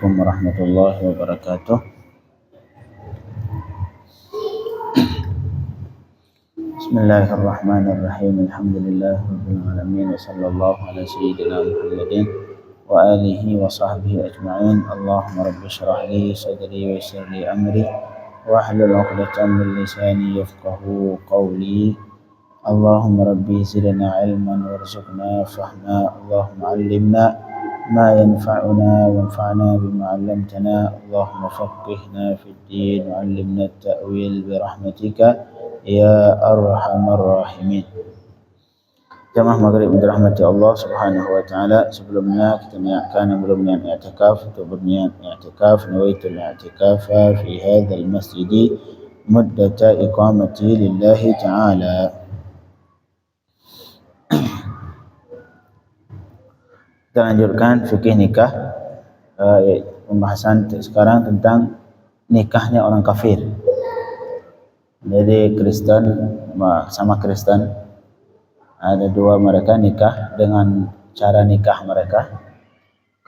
Assalamualaikum warahmatullahi wabarakatuh. Bismillahirrahmanirrahim. Alhamdulillahirabbil alamin wa sallallahu ala sayyidina Muhammadin wa alihi wa sahbihi ajma'in. Allahumma rabbi shrah li sadri wa yassir li amri wa hlul 'uqdatam min lisani yafqahu qawli. Allahumma rabbi zidna ilman warzuqna fahma. Allahumma 'allimna ما ينفعنا وانفعنا بما علمتنا اللهم فقهنا في الدين وعلمنا التأويل برحمتك يا أرحم الراحمين. Jamaah maghrib dirahmati Allah Subhanahu wa taala. Sebelumnya kita niatkan yang belum niat i'tikaf untuk berniat i'tikaf. Nawaitul i'tikafa fi hadzal masjid muddata iqamati lillahi taala. Kita lanjutkan fikih nikah. Pembahasan sekarang tentang nikahnya orang kafir. Jadi Kristen sama Kristen, ada dua mereka nikah dengan cara nikah mereka,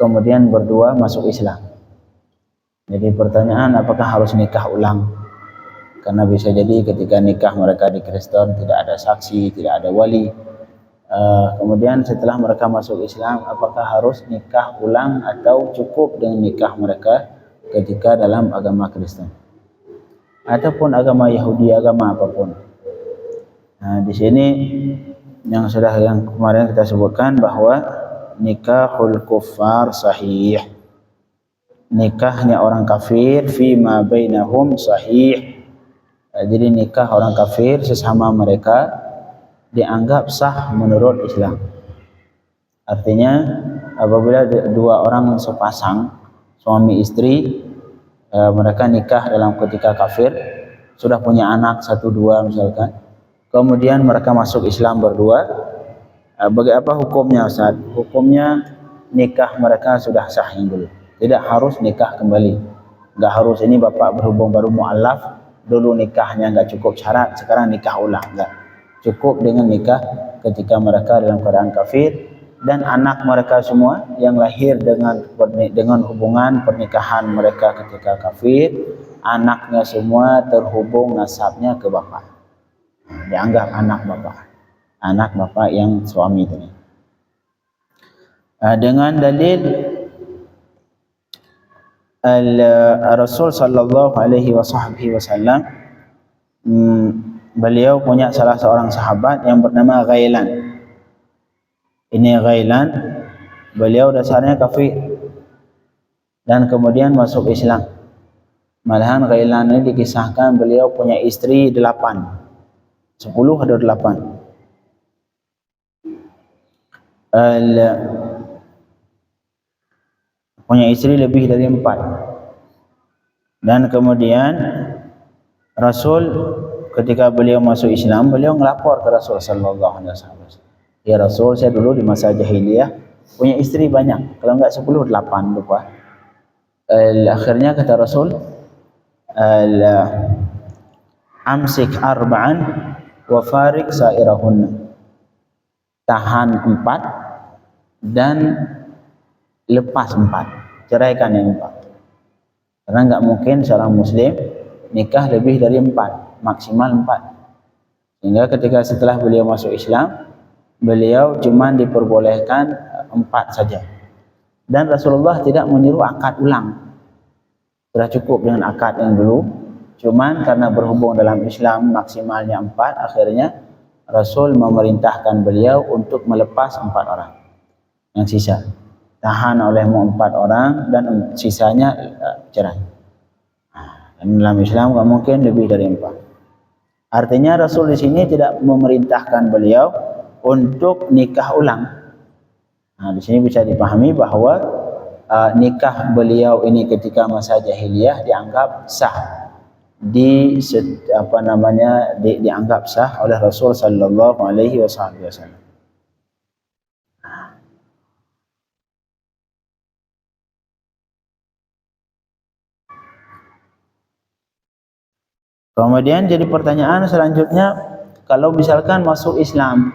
kemudian berdua masuk Islam. Jadi pertanyaan, apakah harus nikah ulang? Karena bisa jadi ketika nikah mereka di Kristen tidak ada saksi, tidak ada wali. Kemudian setelah mereka masuk Islam, apakah harus nikah ulang atau cukup dengan nikah mereka ketika dalam agama Kristen ataupun agama Yahudi, agama apapun. Nah, di sini yang kemarin kita sebutkan bahwa nikahul kuffar sahih, nikahnya orang kafir fima bainahum sahih. Jadi nikah orang kafir sesama mereka dianggap sah menurut Islam. Artinya apabila dua orang sepasang suami istri, mereka nikah dalam ketika kafir, sudah punya anak 1-2 misalkan, kemudian mereka masuk Islam berdua, bagi apa hukumnya Ustaz? Hukumnya nikah mereka sudah sah yang dulu, tidak harus nikah kembali. Enggak harus ini bapak berhubung baru mu'alaf, dulu nikahnya enggak cukup syarat, sekarang nikah ulang, enggak. Cukup dengan nikah ketika mereka dalam keadaan kafir, dan anak mereka semua yang lahir dengan hubungan pernikahan mereka ketika kafir, anaknya semua terhubung nasabnya ke bapak, dianggap anak bapak yang suami tadi. Dengan dalil Rasul sallallahu alaihi wasallam, beliau punya salah seorang sahabat yang bernama Ghailan. Ini Ghailan, beliau dasarnya kafir dan kemudian masuk Islam. Malahan Ghailan ini dikisahkan beliau punya istri 8, 10 atau 8. Punya istri lebih dari 4. Dan kemudian Rasul ketika beliau masuk Islam, beliau ngelapor ke Rasul sallallahu alaihi wasallam. Ya Rasul, saya dulu di masa jahiliyah punya istri banyak, kalau enggak 10, 8 lupa. Akhirnya kata Rasul, amsik arba'an wa farik sairahunna. Tahan 4 dan lepas 4, ceraikan yang 4. Karena enggak mungkin seorang muslim nikah lebih dari 4, maksimal 4. Sehingga ketika setelah beliau masuk Islam, beliau cuma diperbolehkan 4 saja. Dan Rasulullah tidak menyuruh akad ulang. Sudah cukup dengan akad yang dulu. Cuman karena berhubung dalam Islam maksimalnya 4, akhirnya Rasul memerintahkan beliau untuk melepas 4 orang. Yang sisa tahan olehmu 4 orang dan sisanya cerai. Dan dalam Islam tidak mungkin lebih dari 4. Artinya Rasul di sini tidak memerintahkan beliau untuk nikah ulang. Nah, di sini bisa dipahami bahwa nikah beliau ini ketika masa jahiliyah dianggap sah, dianggap sah oleh Rasul sallallahu alaihi wasallam. Kemudian jadi pertanyaan selanjutnya, kalau misalkan masuk Islam,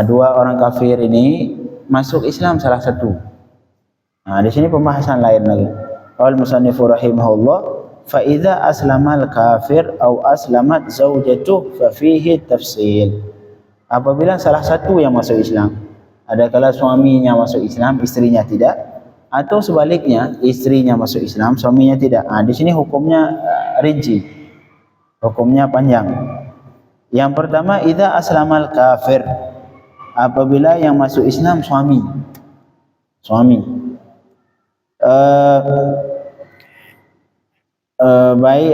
dua orang kafir ini masuk Islam salah satu, Di sini pembahasan lain lagi. Qala musannifu rahimahullah, fa idza aslamal kafir au aslamat zaujatuh fa fihi tafsil. Apabila salah satu yang masuk Islam, adakala suaminya masuk Islam, istrinya tidak, atau sebaliknya, istrinya masuk Islam, suaminya tidak. Di sini hukumnya rinci, hukumnya panjang. Yang pertama, idza aslamal kafir, apabila yang masuk Islam suami. Baik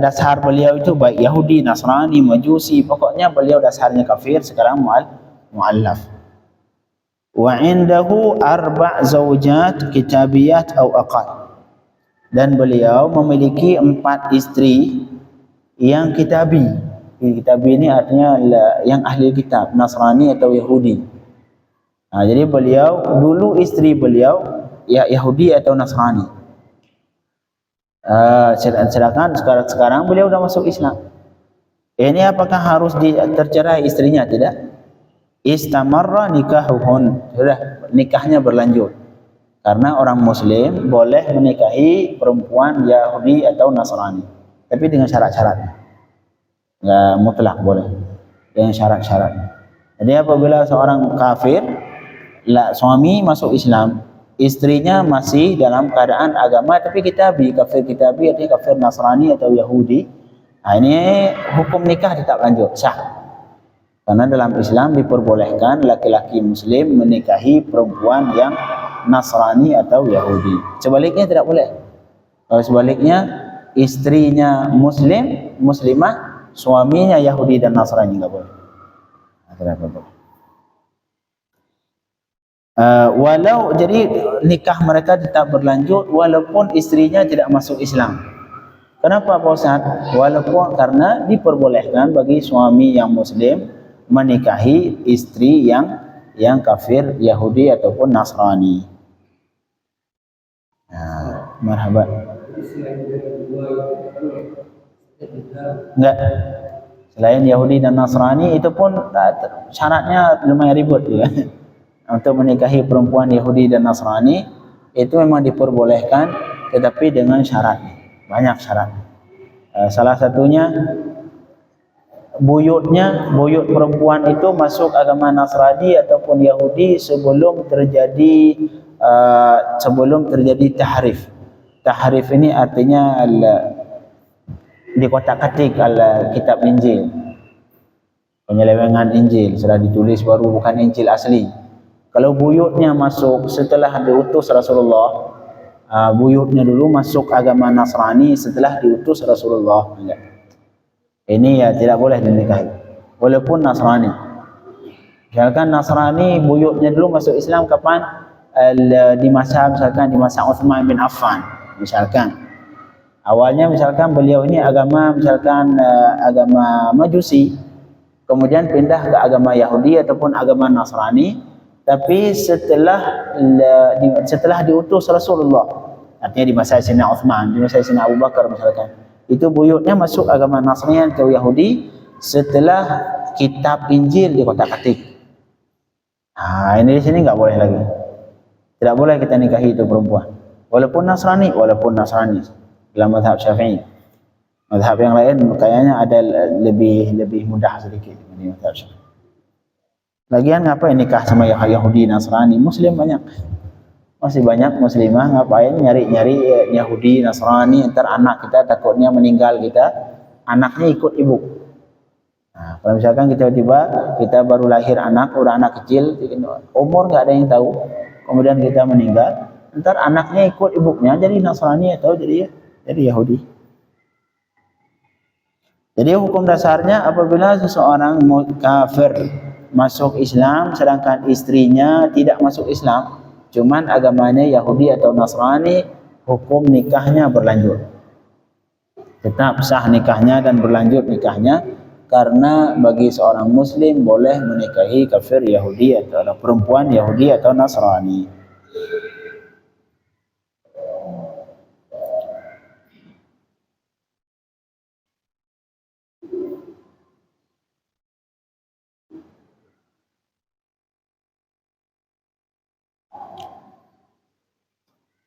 dasar beliau itu baik Yahudi, Nasrani, Majusi, pokoknya beliau dasarnya kafir, sekarang mu'allaf. Wa indahu arba' zaujat kitabiyat au aqal. Dan beliau memiliki 4 istri yang kitabi. Kitabi ini artinya yang ahli kitab, Nasrani atau Yahudi. Jadi beliau dulu istri beliau ya Yahudi atau Nasrani. Sedangkan sekarang beliau sudah masuk Islam. Ini apakah harus tercerai istrinya? Tidak. Istamarra nikahuhun, sudah nikahnya berlanjut. Karena orang Muslim boleh menikahi perempuan Yahudi atau Nasrani, tapi dengan syarat-syaratnya. Enggak mutlak, boleh dengan syarat-syaratnya. Jadi apabila seorang kafir, suami masuk Islam, istrinya masih dalam keadaan agama tapi kitabi, kafir kitabi artinya kafir Nasrani atau Yahudi, ini hukum nikah tetap lanjut, sah. Karena dalam Islam diperbolehkan laki-laki Muslim menikahi perempuan yang Nasrani atau Yahudi. Sebaliknya tidak boleh. Kalau sebaliknya, istrinya Muslim, Muslimah, suaminya Yahudi dan Nasrani, enggak boleh. Tidak boleh. Walau jadi nikah mereka tetap berlanjut walaupun istrinya tidak masuk Islam. Kenapa Pak Ustaz? Walaupun karena diperbolehkan bagi suami yang Muslim menikahi istri yang kafir Yahudi ataupun Nasrani. Marhaban. Enggak. Selain Yahudi dan Nasrani itu pun syaratnya lumayan ribet juga. Untuk menikahi perempuan Yahudi dan Nasrani itu memang diperbolehkan, tetapi dengan syarat, banyak syarat. Salah satunya buyut perempuan itu masuk agama Nasrani ataupun Yahudi sebelum terjadi tahrif. Tahrif ini artinya dikotak-katik kitab Injil, penyelewengan Injil, sudah ditulis baru bukan Injil asli. Kalau buyutnya masuk setelah diutus Rasulullah, buyutnya dulu masuk agama Nasrani setelah diutus Rasulullah, ini ya tidak boleh dinikahi walaupun Nasrani. Misalkan Nasrani buyutnya dulu masuk Islam kapan? Di masa Uthman bin Affan. Misalkan awalnya beliau ini agama agama Majusi, kemudian pindah ke agama Yahudi ataupun agama Nasrani, tapi setelah diutus Rasulullah, artinya di masa Sayyidina Uthman, di masa Sayyidina Abu Bakar misalkan, itu buyutnya masuk agama Nasrani atau Yahudi setelah kitab Injil dikotak-katik. Ini di sini enggak boleh lagi. Tidak boleh kita nikahi itu perempuan. Walaupun Nasrani dalam mazhab Syafi'i. Mazhab yang lain kayaknya ada lebih mudah sedikit di mazhab Syafi'i. Lagian ngapain nikah sama Yahudi Nasrani? Muslim banyak. Masih banyak muslimah, ngapain nyari-nyari Yahudi, Nasrani, ntar anak kita takutnya meninggal anaknya ikut ibu. Kalau misalkan tiba-tiba kita baru lahir udah anak kecil, umur nggak ada yang tahu, kemudian kita meninggal, ntar anaknya ikut ibunya jadi Nasrani atau jadi Yahudi. Jadi hukum dasarnya apabila seseorang kafir masuk Islam sedangkan istrinya tidak masuk Islam, cuman agamanya Yahudi atau Nasrani, hukum nikahnya berlanjut. Tetap sah nikahnya dan berlanjut nikahnya, karena bagi seorang Muslim boleh menikahi kafir Yahudi atau perempuan Yahudi atau Nasrani.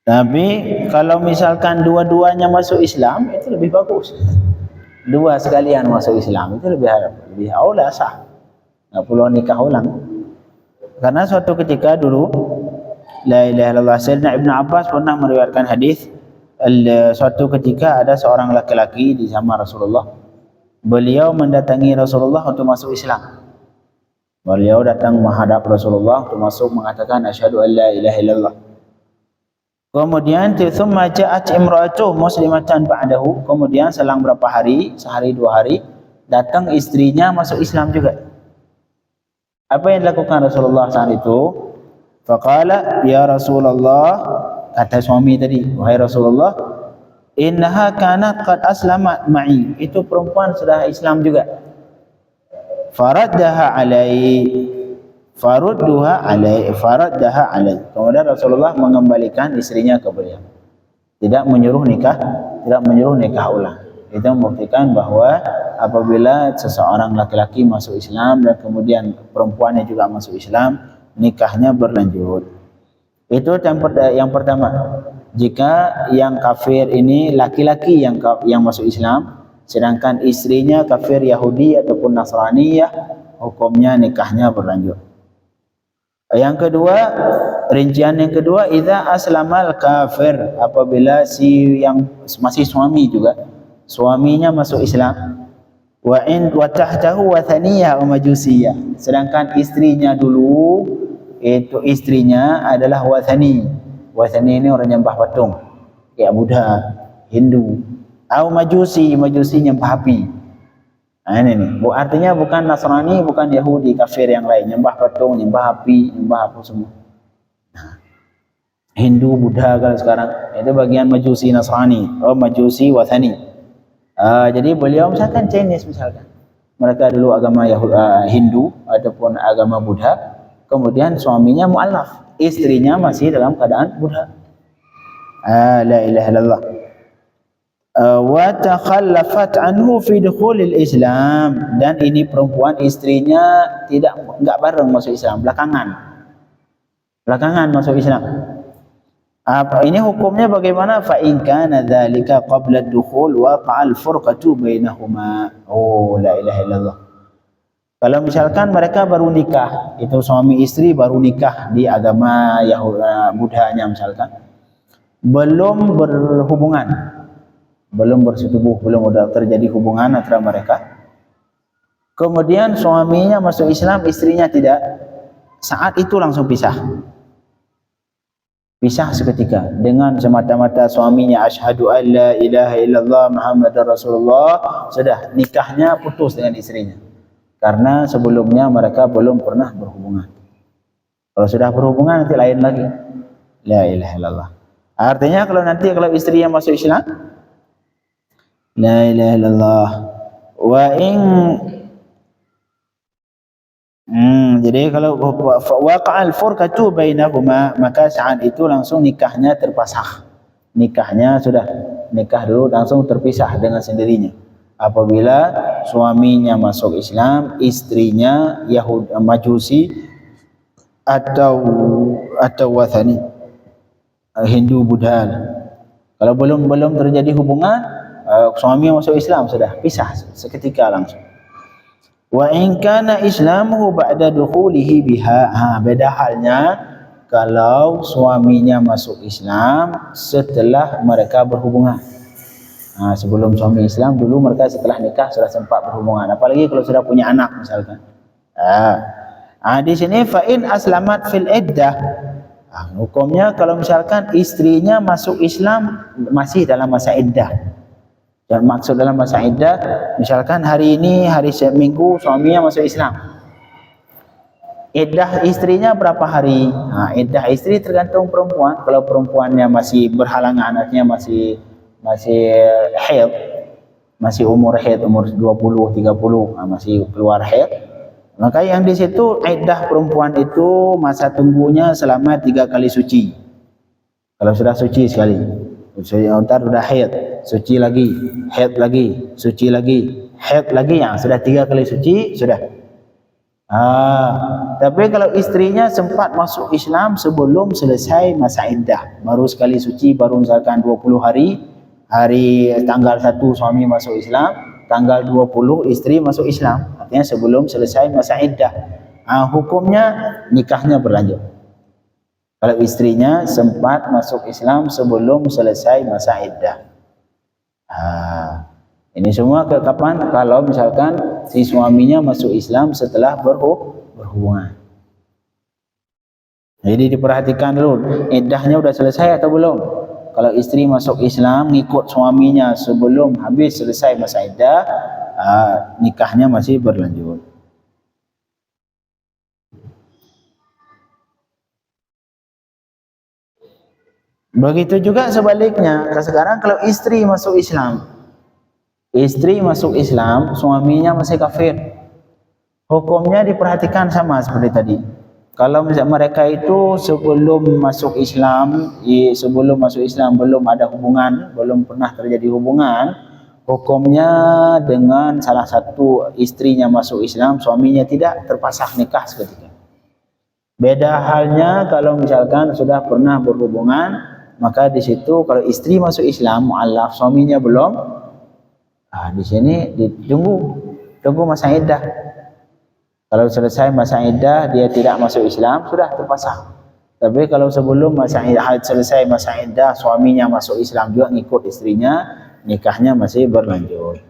Tapi kalau misalkan dua-duanya masuk Islam, itu lebih bagus. Dua sekalian masuk Islam itu lebih aula, sah. Nggak perlu nikah ulang. Karena suatu ketika dulu, la ilaha illallah, Sayyidina Ibn Abbas pernah meriwayatkan hadis, suatu ketika ada seorang laki-laki di zaman Rasulullah. Beliau mendatangi Rasulullah untuk masuk Islam. Beliau datang menghadap Rasulullah untuk masuk, mengatakan asyhadu an la ilaha illallah. Kemudian thumma ja'at imra'atuh muslimatan ba'dahu. Kemudian selang berapa hari, sehari dua hari, datang istrinya masuk Islam juga. Apa yang dilakukan Rasulullah saat itu? Faqala ya Rasulullah, kata suami tadi, wahai Rasulullah, innaha kanat qad aslamat ma'i. Itu perempuan sudah Islam juga. Faraddaha alai. Farudduha alai, faraddaha alai. Kemudian Rasulullah mengembalikan istrinya ke beliau. Tidak menyuruh nikah ulang. Itu membuktikan bahwa apabila seseorang laki-laki masuk Islam dan kemudian perempuannya juga masuk Islam, nikahnya berlanjut. Itu yang pertama. Jika yang kafir ini laki-laki yang masuk Islam, sedangkan istrinya kafir Yahudi ataupun Nasraniyah, hukumnya nikahnya berlanjut. Yang kedua, rincian yang kedua, idza aslamal kafir, apabila si yang masih suami juga, suaminya masuk Islam, wa tahtahu wathaniyah wa majusiyah, sedangkan istrinya dulu itu istrinya adalah wathani. Wathani ini orang nyembah patung, kayak Buddha, Hindu, atau majusi nyembah api. Nah, ini artinya bukan Nasrani, bukan Yahudi, kafir yang lain, nyembah patung, nyembah api, nyembah apa semua. Nah, Hindu, Buddha kalau sekarang itu bagian majusi Nasrani, majusi wathani. Jadi beliau misalkan Chinese misalkan, mereka dulu agama Hindu ataupun agama Buddha, kemudian suaminya mu'allaf, istrinya masih dalam keadaan Buddha. La ilaha illallah. Wa takhallafat anhu fi dukhulil Islam, dan ini perempuan istrinya enggak bareng masuk Islam, belakangan masuk Islam. Ini hukumnya bagaimana? Fa in kana dzalika qabla ad-dukhul waqa'al furqatu bainahuma. Oh, la ilaha illallah. Kalau misalkan mereka baru nikah, itu suami istri baru nikah di agama Buddhanya misalkan, belum berhubungan, belum bersetubuh, belum ada terjadi hubungan antara mereka. Kemudian suaminya masuk Islam, istrinya tidak. Saat itu langsung pisah seketika dengan semata-mata suaminya asyhadu an la ilaha illallah Muhammadar Rasulullah, sudah nikahnya putus dengan istrinya. Karena sebelumnya mereka belum pernah berhubungan. Kalau sudah berhubungan nanti lain lagi. La ilaha illallah. Artinya kalau istrinya masuk Islam, la ilaha illallah wa in jadi kalau waqa'al furqatu bainahuma, maka saat itu langsung nikahnya terpasah. Nikahnya sudah nikah dulu langsung terpisah dengan sendirinya. Apabila suaminya masuk Islam, istrinya Yahudi Majusi atau wathani, Hindu, Buddha. Kalau belum terjadi hubungan, suami masuk Islam sudah pisah seketika langsung. Wa in kana islamuhu ba'da dukhulihi biha. Beda halnya kalau suaminya masuk Islam setelah mereka berhubungan. Sebelum suami Islam dulu, mereka setelah nikah sudah sempat berhubungan. Apalagi kalau sudah punya anak misalkan. Di sini fa in aslamat fil iddah. Hukumnya kalau misalkan istrinya masuk Islam masih dalam masa iddah. Dan maksud dalam masa iddah, misalkan hari ini hari Minggu suaminya masuk Islam. Iddah istrinya berapa hari? Iddah istri tergantung perempuan. Kalau perempuannya masih berhalangan, artinya masih haid, masih umur haid, umur 20, 30, masih keluar haid, maka yang di situ iddah perempuan itu masa tunggunya selama 3 kali suci. Kalau sudah suci sekali, ntar sudah haid, suci lagi, haid lagi, suci lagi, haid lagi, sudah 3 kali suci sudah. Tapi kalau istrinya sempat masuk Islam sebelum selesai masa iddah, baru sekali suci, baru misalkan 20 hari, hari tanggal 1 suami masuk Islam, tanggal 20 istri masuk Islam, artinya sebelum selesai masa iddah, hukumnya nikahnya berlanjut. Kalau istrinya sempat masuk Islam sebelum selesai masa iddah. Ini semua ke kapan? Kalau misalkan si suaminya masuk Islam setelah berhubungan. Jadi diperhatikan dulu, iddahnya udah selesai atau belum. Kalau istri masuk Islam ngikut suaminya sebelum habis selesai masa iddah, nikahnya masih berlanjut. Begitu juga sebaliknya. Sekarang kalau istri masuk Islam, suaminya masih kafir, hukumnya diperhatikan sama seperti tadi. Kalau misalnya mereka itu sebelum masuk Islam belum ada hubungan, belum pernah terjadi hubungan, hukumnya dengan salah satu istrinya masuk Islam, suaminya tidak, terpasang nikah seketika. Beda halnya kalau misalkan sudah pernah berhubungan, maka di situ kalau istri masuk Islam mu'allaf, suaminya belum, di sini tunggu masa iddah. Kalau selesai masa iddah dia tidak masuk Islam, sudah terpasang. Tapi kalau sebelum selesai masa iddah suaminya masuk Islam juga ngikut istrinya, nikahnya masih berlanjut.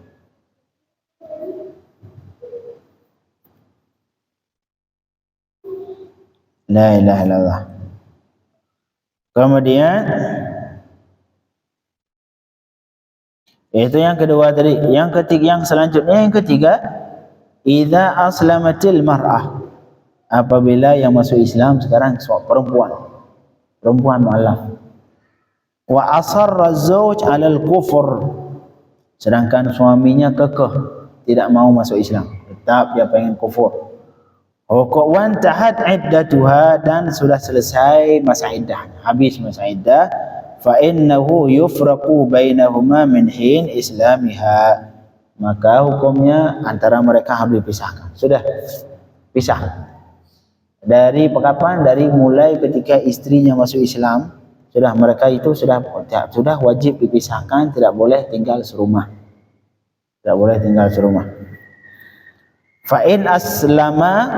La ilaha illallah. Kemudian itu yang kedua tadi. Yang ketiga, yang selanjutnya yang ketiga, idza aslamatil mar'ah, apabila yang masuk Islam sekarang perempuan mu'allaf, wa asarra az-zawj 'alal kufur, sedangkan suaminya kekeh tidak mau masuk Islam, tetap dia pengen kufur. Wa tahat iddatuha, dan sudah selesai masa iddah, habis masa iddah, fa innahu yufraqu bainahuma min hin islamiha, maka hukumnya antara mereka harus dipisahkan. Sudah pisah. Dari kapan? Dari mulai ketika istrinya masuk Islam, sudah mereka itu sudah wajib dipisahkan, tidak boleh tinggal serumah. Tidak boleh tinggal serumah. Fa in aslama,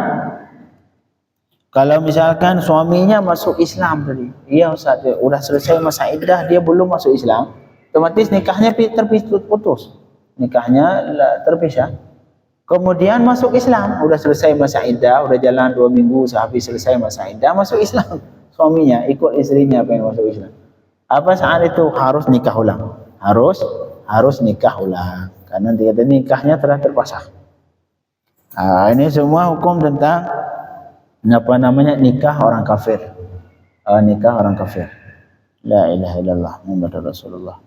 kalau misalkan suaminya masuk Islam tadi, iya Ustaz, udah selesai masa iddah dia belum masuk Islam, otomatis nikahnya terputus. Nikahnya terpisah. Kemudian masuk Islam, udah selesai masa iddah, udah jalan 2 minggu sehabis selesai masa iddah masuk Islam, suaminya ikut istrinya pengen masuk Islam. Apa saat itu harus nikah ulang? Harus nikah ulang, karena nikahnya telah terpasang. Ini semua hukum tentang nikah orang kafir. Nikah orang kafir. La ilaha illallah Muhammadur Rasulullah.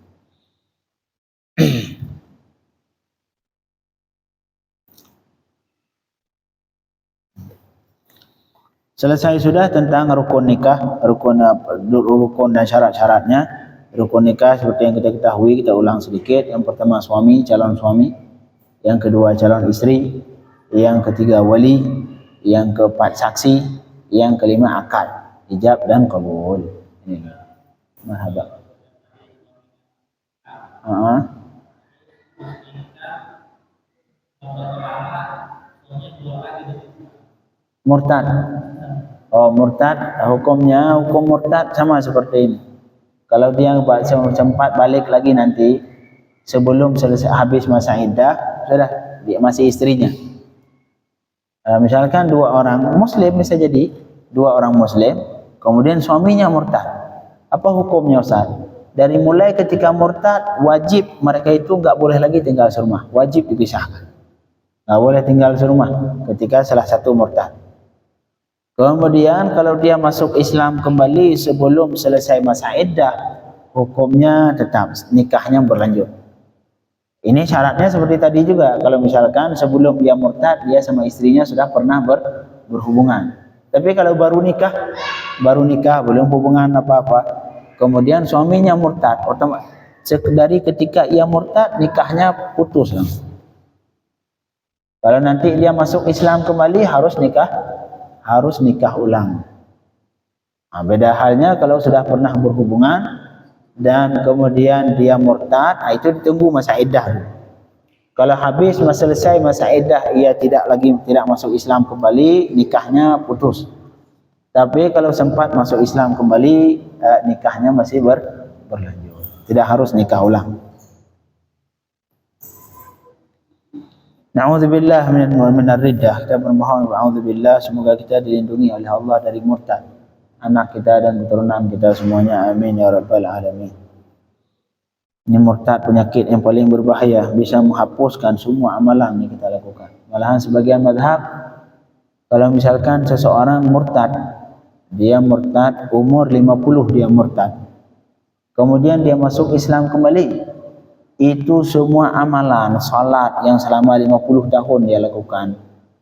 Selesai sudah tentang rukun nikah, rukun dan syarat-syaratnya. Rukun nikah seperti yang kita ketahui, kita ulang sedikit. Yang pertama calon suami, yang kedua calon istri, yang ketiga wali, yang keempat saksi, yang kelima akad, ijab dan qabul. Ini. Marhaba. Murtad. Murtad, hukum murtad sama seperti ini. Kalau dia sempat balik lagi nanti sebelum selesai habis masa iddah, sudah dia masih istrinya. Misalkan 2 orang muslim, bisa jadi 2 orang muslim, kemudian suaminya murtad. Apa hukumnya Ustaz? Dari mulai ketika murtad, wajib mereka itu enggak boleh lagi tinggal serumah, wajib dipisahkan. Enggak boleh tinggal serumah ketika salah satu murtad. Kemudian kalau dia masuk Islam kembali sebelum selesai masa iddah, hukumnya tetap nikahnya berlanjut. Ini syaratnya seperti tadi juga. Kalau misalkan sebelum dia murtad, dia sama istrinya sudah pernah berhubungan. Tapi kalau baru nikah belum hubungan apa-apa, kemudian suaminya murtad, otomatis dari ketika ia murtad nikahnya putus langsung. Kalau nanti dia masuk Islam kembali harus nikah ulang. Beda halnya kalau sudah pernah berhubungan dan kemudian dia murtad, itu ditunggu masa iddah. Kalau habis selesai masa iddah, ia tidak masuk Islam kembali, nikahnya putus. Tapi kalau sempat masuk Islam kembali, nikahnya masih berlanjut. Tidak harus nikah ulang. Na'udzubillah minar riddah. Kita bermohon na'udzubillah semoga kita dilindungi oleh Allah dari murtad, anak kita dan keturunan kita semuanya, amin ya rabbal alamin. Ini murtad penyakit yang paling berbahaya, bisa menghapuskan semua amalan yang kita lakukan. Malahan sebagian mazhab, kalau misalkan seseorang murtad, dia murtad umur 50 dia murtad, kemudian dia masuk Islam kembali, itu semua amalan, salat yang selama 50 tahun dia lakukan,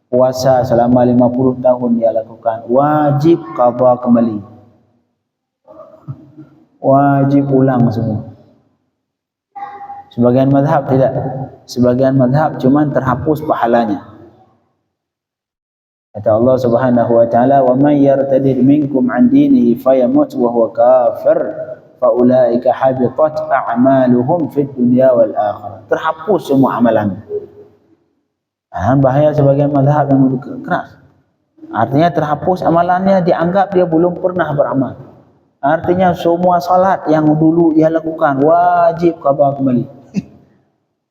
puasa selama 50 tahun dia lakukan, wajib qadha kembali, wajib ulang semua. Sebagian mazhab tidak, sebagian mazhab cuman terhapus pahalanya. Kata Allah Subhanahu wa taala, "Wa may yartadid minkum 'an dinihi fayamut wa huwa kafir faulaika habitat a'maluhum fid dunya wal akhirah." Terhapus semua amalan. Bahaya sebagian mazhab yang keras. Artinya terhapus amalannya, dianggap dia belum pernah beramal. Artinya semua salat yang dulu dia lakukan wajib qadha kembali.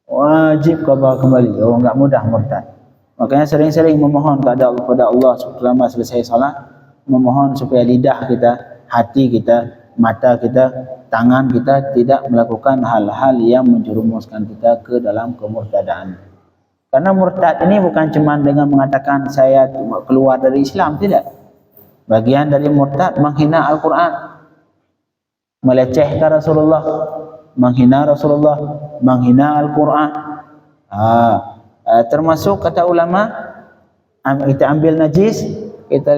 Wajib qadha kembali. Oh, enggak mudah murtad. Makanya sering-sering memohon kepada Allah selama selesai salat, memohon supaya lidah kita, hati kita, mata kita, tangan kita tidak melakukan hal-hal yang menjerumuskan kita ke dalam kemurtadaan. Karena murtad ini bukan cuma dengan mengatakan saya keluar dari Islam, tidak. Bagian dari murtad menghina Al-Quran, melecehkan Rasulullah, menghina Rasulullah, menghina Al-Quran. Termasuk kata ulama, kita ambil najis, kita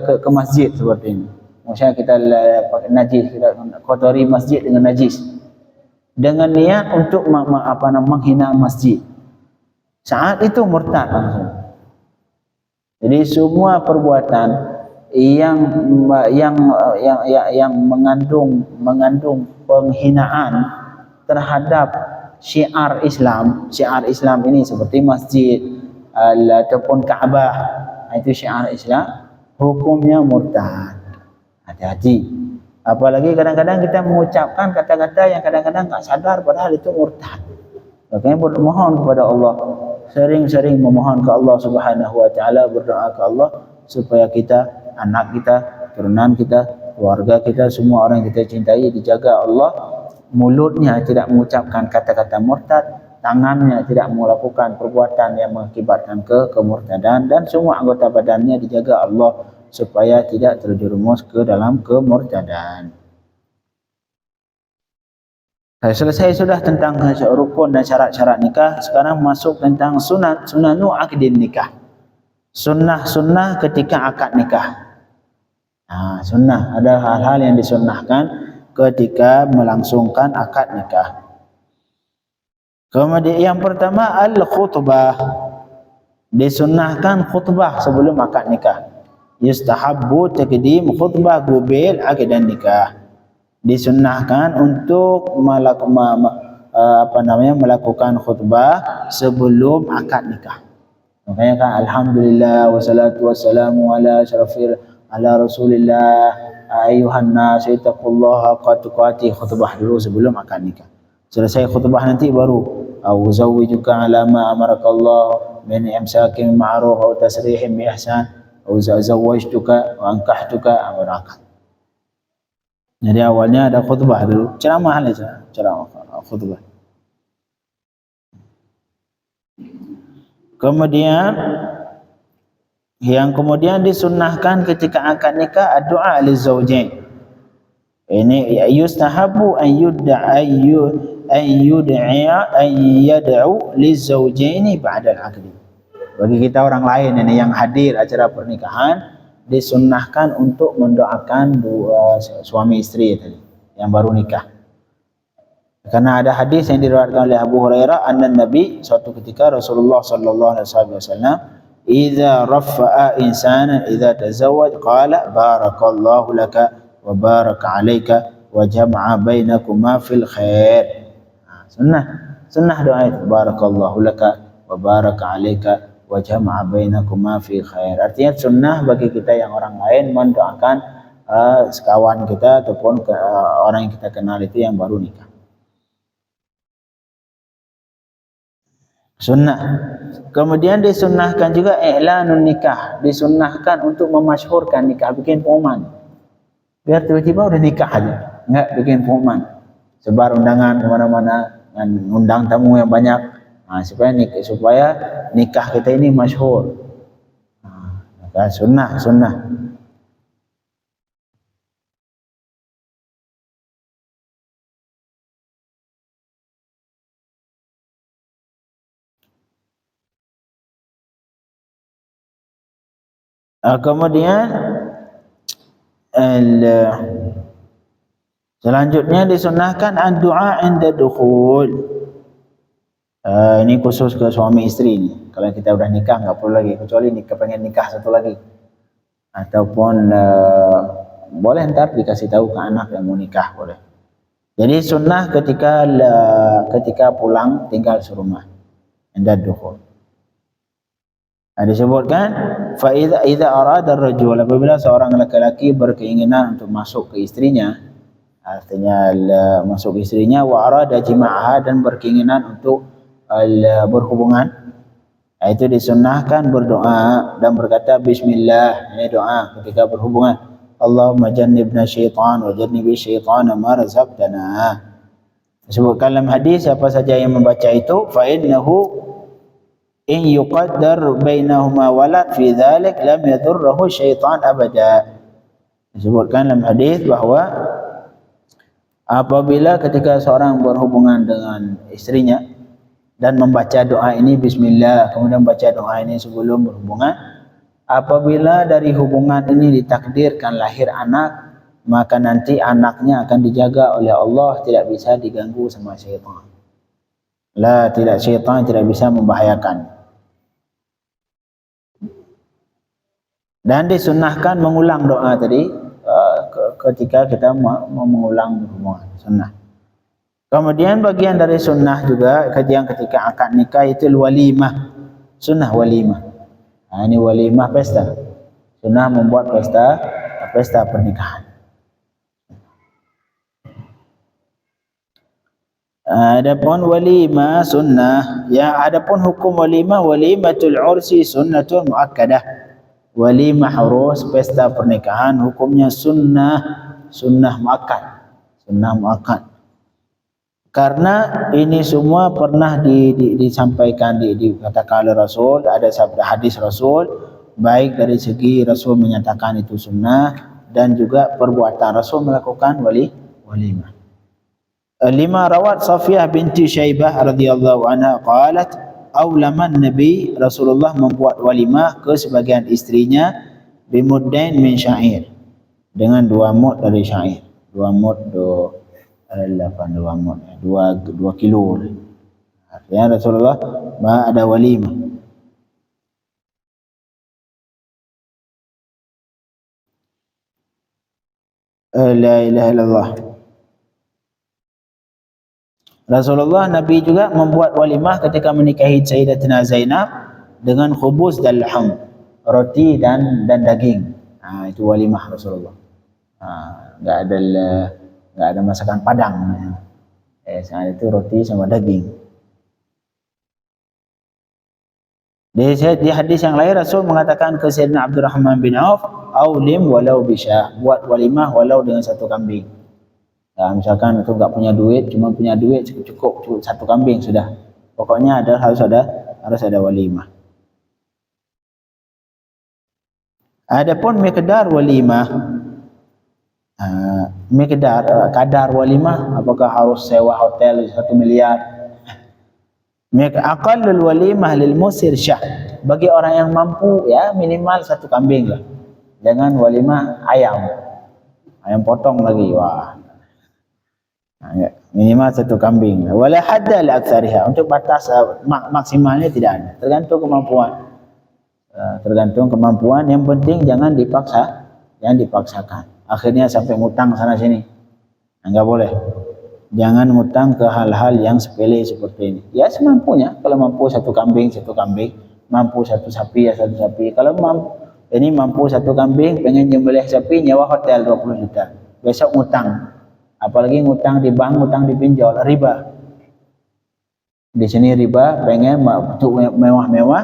ke masjid seperti ini. Maksudnya kita najis, kita kotori masjid dengan najis, dengan niat untuk menghina masjid. Saat itu murtad langsung. Jadi semua perbuatan yang mengandung penghinaan terhadap syiar Islam ini seperti masjid ataupun Ka'bah, itu syiar Islam, hukumnya murtad. Hati-hati. Apalagi kadang-kadang kita mengucapkan kata-kata yang kadang-kadang tak sadar padahal itu murtad. Makanya bermohon kepada Allah, sering-sering memohon ke Allah Subhanahu wa taala, berdoa ke Allah supaya kita, anak kita, keturunan kita, keluarga kita, semua orang yang kita cintai dijaga Allah. Mulutnya tidak mengucapkan kata-kata murtad, tangannya tidak melakukan perbuatan yang mengakibatkan kemurtadan, dan semua anggota badannya dijaga Allah supaya tidak terjerumus ke dalam kemurtadan. Selesai sudah tentang rukun dan syarat-syarat nikah. Sekarang masuk tentang sunanu aqdin nikah. Sunnah ketika akad nikah. Sunnah, ada hal-hal yang disunnahkan ketika melangsungkan akad nikah. Kemudian yang pertama al-khutbah. Disunnahkan khutbah sebelum akad nikah. Yustahabbu taqdim khutbah qabil aqdan nikah. Disunnahkan untuk melakukan khutbah sebelum akad nikah. Makanya kan alhamdulillah wassalatu wassalamu ala rasulillah ayuhan nas ittaqullaha haqqa tuqatih, khutbah dulu sebelum akad nikah. Selesai khutbah nanti baru zawwijuka ala ma amarakallah min imsakin ma'ruf aw tasrihin bi ihsan aw zawwajtuka wa ankahtuka amrakat. Jadi awalnya ada khutbah dulu, ceramah aja, ceramah khutbah. Kemudian yang disunnahkan ketika akad nikah doa lizaujain. Ini yustahabu an yad'u lizaujaini ba'da al-'aqd. Bagi kita orang lain ini yang hadir acara pernikahan, disunnahkan untuk mendoakan dua suami istri tadi yang baru nikah. Karena ada hadis yang diriwayatkan oleh Abu Hurairah, anna Nabi, suatu ketika Rasulullah sallallahu alaihi wasallam, idza rafa'a insanan idza tazawwaj qala barakallahu laka wa baraka alayka wa jama'a bainakuma fil khair. Sunnah doa itu, barakallahu laka wa baraka alayka wa jama'a bainakuma fi khair. Artinya sunnah bagi kita yang orang lain mendoakan sekawan kita ataupun orang yang kita kenal itu yang baru nikah. Sunnah. Kemudian disunnahkan juga i'lanun nikah, disunnahkan untuk memasyhurkan nikah, bikin pengumuman. Biar tiba-tiba udah nikah aja, enggak bikin pengumuman. Sebar undangan kemana-mana, undang tamu yang banyak, supaya nikah kita ini masyhur. Sunnah. Kemudian selanjutnya disunahkan doa inda dukhul. Ini khusus ke suami istri ni. Kalau kita udah nikah nggak perlu lagi, kecuali pengen nikah satu lagi, ataupun boleh ntar dikasih tahu ke anak yang mau nikah, boleh. Jadi sunnah ketika pulang tinggal serumah inda dukhul. Disebutkan fa idza arada ar-rajul, apabila seorang laki-laki berkeinginan untuk masuk ke istrinya, artinya masuk ke istrinya, wa arada jima'aha, dan berkeinginan untuk berhubungan, itu disunnahkan berdoa dan berkata bismillah. Ini doa ketika berhubungan, Allahumma jannibna syaitan wa jannibi syaitana ma razaqtana. Disebutkan dalam hadis, siapa saja yang membaca itu, fa innahu in yuqaddar bainahuma walad fi dzalik lam yadurruhu syaitan abada. Disebutkan dalam hadis bahwa apabila ketika seorang berhubungan dengan istrinya dan membaca doa ini bismillah, kemudian baca doa ini sebelum berhubungan, apabila dari hubungan ini ditakdirkan lahir anak, maka nanti anaknya akan dijaga oleh Allah, tidak bisa diganggu sama syaitan. Syaitan tidak bisa membahayakan. Dan disunnahkan mengulang doa tadi ketika kita mau mengulang hubungan, sunnah. Kemudian bagian dari sunnah juga ketika akad nikah itu walimah, sunnah walimah. Ini walimah pesta, sunnah membuat pesta pernikahan. Adapun walimah sunnah, ya adapun hukum walimah, walimatul ursi sunnatun muakkadah. Walimah urus, pesta pernikahan, hukumnya sunnah muakkad, karena ini semua pernah disampaikan, dikatakan oleh Rasul, ada sabda hadis Rasul, baik dari segi Rasul menyatakan itu sunnah dan juga perbuatan Rasul melakukan walimah. Lima rawat Safiyah binti Syaibah radhiyallahu anha qalat, aulaman Nabi, Rasulullah membuat walimah ke sebagian istrinya bimuddain min syair, dengan 2 mud dari syair. 2 mud 2 kilo. Artinya Rasulullah ada walimah. La ilaha illallah. Rasulullah Nabi juga membuat walimah ketika menikahi Sayyidatina Zainab dengan khubuz dan lahm, roti dan daging. Itu walimah Rasulullah. Enggak ada masakan Padang. Itu roti sama daging. Di hadis yang lain Rasul mengatakan ke Sayyidina Abdurrahman bin Auf, aulim walau bisyah, buat walimah walau dengan 1 kambing. Misalkan itu enggak punya duit, cuma punya duit cukup 1 kambing sudah. Pokoknya harus ada walimah. Adapun miqdar walimah, kadar walimah, apakah harus sewa hotel 1 miliar? Aqallul walimah lil musir syah, bagi orang yang mampu ya minimal 1 kambing lah. Jangan walimah ayam potong lagi, wah. Minimal 1 kambing. Wala hadda li aktsariha, untuk batas maksimalnya tidak ada, tergantung kemampuan. Tergantung kemampuan, yang penting jangan dipaksa, jangan dipaksakan. Akhirnya sampai ngutang sana sini. Enggak boleh. Jangan ngutang ke hal-hal yang sepele seperti ini. Ya semampunya. Kalau mampu 1 kambing, 1 kambing. Mampu 1 sapi, ya 1 sapi. Kalau mampu 1 kambing, pengen nyembelih sapi, nyewa hotel 20 juta. Besok ngutang. Apalagi ngutang di bank, ngutang di pinjol, riba. Di sini riba, pengen untuk mewah-mewah,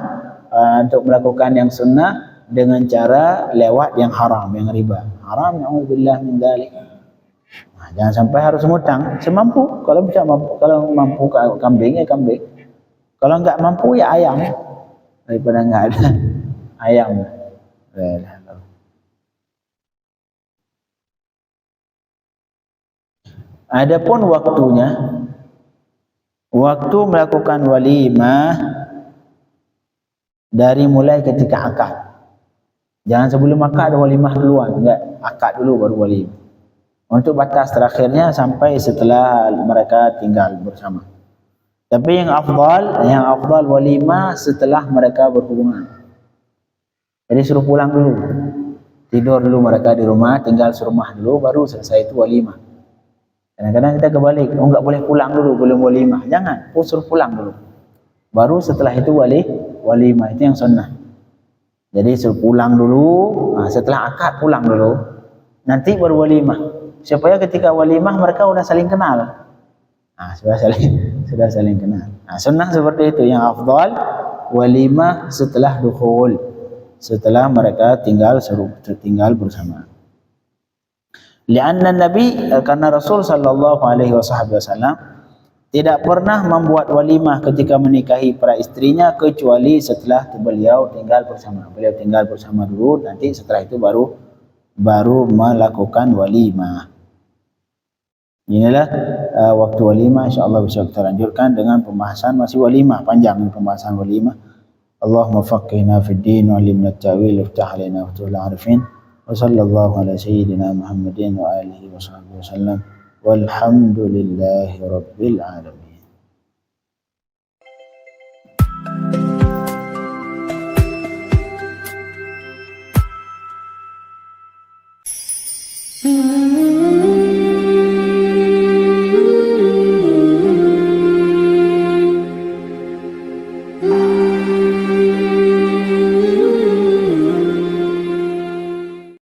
untuk melakukan yang sunnah dengan cara lewat yang haram, yang riba. Haram, na'udzubillah min dzalik. Nah, jangan sampai harus ngutang, semampu. Kalau bisa mampu, kalau mampu kambing ya kambing. Kalau enggak mampu ya ayam. Daripada enggak ada ayam. Adapun waktunya, waktu melakukan walimah dari mulai ketika akad. Jangan sebelum akad ada walimah duluan, enggak, akad dulu baru walimah. Untuk batas terakhirnya sampai setelah mereka tinggal bersama. Tapi yang afdal walimah setelah mereka berhubungan. Jadi suruh pulang dulu, tidur dulu mereka di rumah, tinggal serumah dulu, baru selesai itu walimah. Kadang-kadang kita kebalik, enggak boleh pulang dulu, belum walimah. Jangan, suruh pulang dulu. Baru setelah itu walimah, itu yang sunnah. Jadi suruh pulang dulu, setelah akad pulang dulu, nanti baru walimah. Supaya ketika walimah mereka sudah saling kenal. Sudah saling kenal. Sunnah seperti itu, yang afdal walimah setelah dukhul, setelah mereka tinggal bersama. Lianna Nabi, karena Rasul sallallahu alaihi wasallam tidak pernah membuat walimah ketika menikahi para istrinya kecuali setelah beliau tinggal bersama. Beliau tinggal bersama dulu, nanti setelah itu baru melakukan walimah. Inilah waktu walimah. Insyaallah bisa kita lanjutkan dengan pembahasan masih walimah, panjang pembahasan walimah. Allahumma faqihna fid din wa 'allimna at-ta'wil, iftah 'alaina futuhal 'arifin. Wa sallallahu ala sayyidina Muhammadin wa alihi wa sahbihi wasallam. Walhamdulillahi rabbil alamin.